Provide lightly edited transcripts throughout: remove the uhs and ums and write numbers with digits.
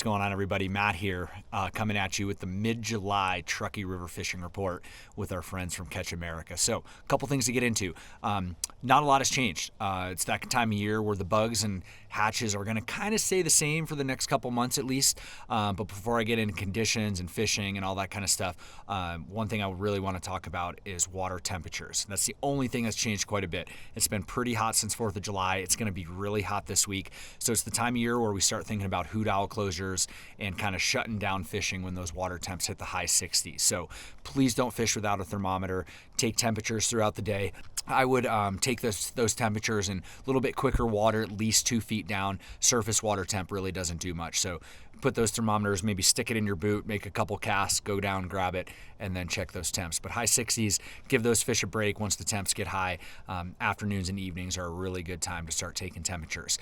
going on, everybody? Matt here, coming at you with the mid-July Truckee River fishing report with our friends from Catch America. So, a couple things to get into. Not a lot has changed. It's that time of year where the bugs and hatches are going to kind of stay the same for the next couple months at least. But before I get into conditions and fishing and all that kind of stuff, one thing I really want to talk about is water temperatures. That's the only thing that's changed quite a bit. It's been pretty hot since 4th of July. It's going to be really hot this week. So it's the time of year where we start thinking about hoot owl closures and kind of shutting down fishing when those water temps hit the high 60s. So please don't fish without a thermometer. Take temperatures throughout the day. I would take those temperatures in a little bit quicker water, at least 2 feet down. Surface water temp really doesn't do much. So put those thermometers, maybe stick it in your boot, make a couple casts, go down, grab it, and then check those temps. But high 60s, give those fish a break once the temps get high. Afternoons and evenings are a really good time to start taking temperatures.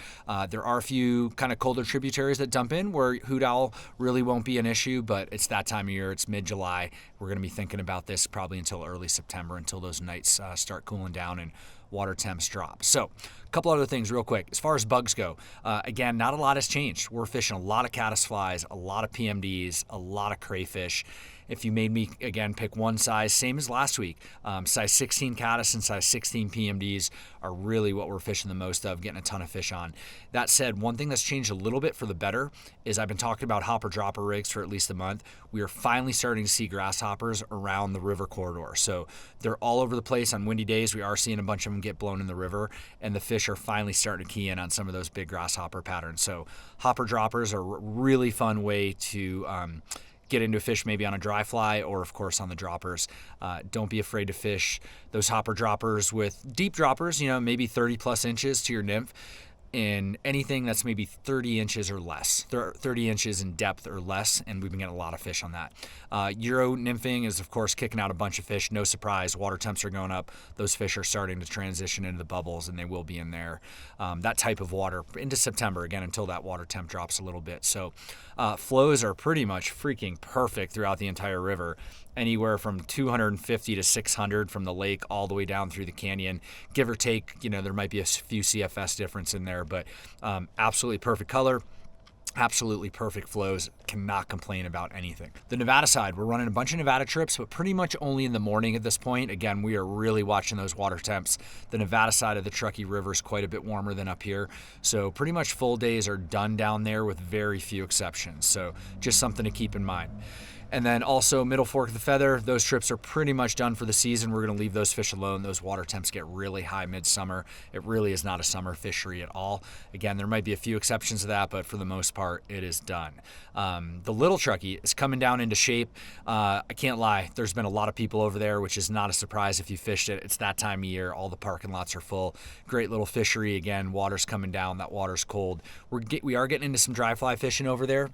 There are a few kind of colder tributaries that dump in where hoot owl really won't be an issue, but it's that time of year. It's mid-July. We're going to be thinking about this probably until early September, until those nights start cooling down and water temps drop. So a couple other things real quick. As far as bugs go, again, not a lot has changed. We're fishing a lot of caddis flies, a lot of PMDs, a lot of crayfish. If you made me, again, pick one size, same as last week, size 16 caddis and size 16 PMDs are really what we're fishing the most of, getting a ton of fish on. That said, one thing that's changed a little bit for the better is I've been talking about hopper dropper rigs for at least a month. We are finally starting to see grasshoppers around the river corridor. So they're all over the place on windy days. We are seeing a bunch of them get blown in the river, and the fish are finally starting to key in on some of those big grasshopper patterns. So hopper droppers are a really fun way to get into a fish maybe on a dry fly or, of course, on the droppers. Don't be afraid to fish those hopper droppers with deep droppers, maybe 30 plus inches to your nymph, in anything that's maybe 30 inches or less, 30 inches in depth or less, and we've been getting a lot of fish on that. Euro nymphing is, of course, kicking out a bunch of fish. No surprise, water temps are going up. Those fish are starting to transition into the bubbles, and they will be in there. That type of water into September, again, until that water temp drops a little bit. So flows are pretty much freaking perfect throughout the entire river. Anywhere from 250 to 600 from the lake all the way down through the canyon, give or take. There might be a few CFS difference in there, but absolutely perfect color, absolutely perfect flows. Cannot complain about anything. The Nevada side, we're running a bunch of Nevada trips, but pretty much only in the morning at this point. Again, we are really watching those water temps. The Nevada side of the Truckee River is quite a bit warmer than up here, so pretty much full days are done down there with very few exceptions. So just something to keep in mind. And then also Middle Fork of the Feather, those trips are pretty much done for the season. We're going to leave those fish alone. Those water temps get really high midsummer. It really is not a summer fishery at all. Again, there might be a few exceptions to that, but for the most part, it is done. The Little Truckee is coming down into shape. I can't lie, there's been a lot of people over there, which is not a surprise if you fished it. It's that time of year. All the parking lots are full. Great little fishery. Again, water's coming down. That water's cold. We are getting into some dry fly fishing over there.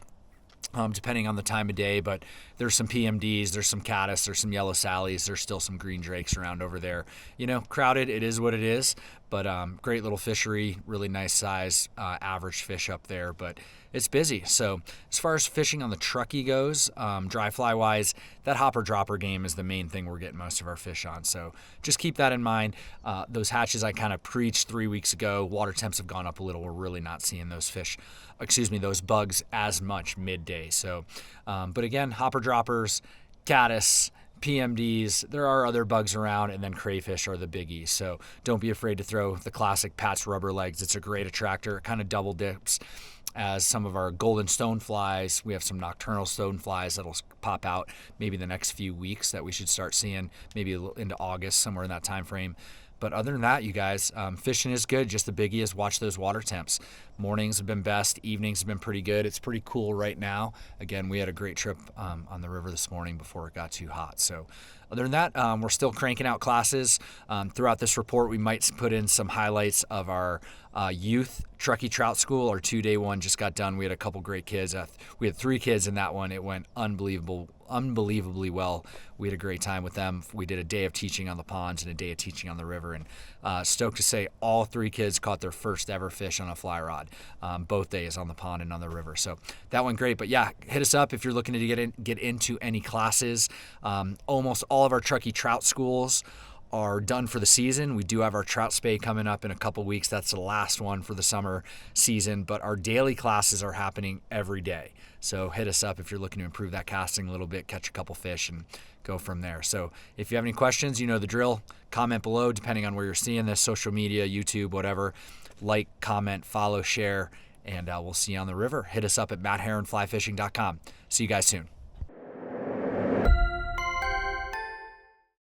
Depending on the time of day, but there's some PMDs, there's some caddis, there's some yellow sallies, there's still some green drakes around over there. Crowded, it is what it is, but great little fishery, really nice size, average fish up there, but it's busy. So as far as fishing on the Truckee goes, dry fly wise, that hopper dropper game is the main thing we're getting most of our fish on. So just keep that in mind. Those hatches I kind of preached 3 weeks ago, water temps have gone up a little. We're really not seeing those bugs as much midday. So, but again, hopper droppers, caddis, PMDs, there are other bugs around, and then crayfish are the biggies. So don't be afraid to throw the classic Pat's rubber legs. It's a great attractor. It kind of double dips as some of our golden stoneflies. We have some nocturnal stoneflies that'll pop out maybe the next few weeks that we should start seeing, maybe into August, somewhere in that time frame. But other than that, you guys, fishing is good. Just the biggie is watch those water temps. Mornings have been best. Evenings have been pretty good. It's pretty cool right now. Again, we had a great trip on the river this morning before it got too hot. So other than that, we're still cranking out classes. Throughout this report, we might put in some highlights of our youth Truckee Trout School. Our 2-day one just got done. We had a couple great kids. We had 3 kids in that one. It went unbelievably well. We had a great time with them. We did a day of teaching on the ponds and a day of teaching on the river, and stoked to say all 3 kids caught their first ever fish on a fly rod, both days on the pond and on the river. So that went great. But yeah, hit us up if you're looking to get into any classes. Almost all of our Truckee Trout schools are done for the season. We do have our trout spay coming up in a couple weeks. That's the last one for the summer season, but our daily classes are happening every day. So hit us up if you're looking to improve that casting a little bit, catch a couple fish, and go from there. So if you have any questions, you know the drill. Comment below, depending on where you're seeing this, social media, YouTube, whatever. Like, comment, follow, share, and we'll see you on the river. Hit us up at mattheronflyfishing.com. See you guys soon.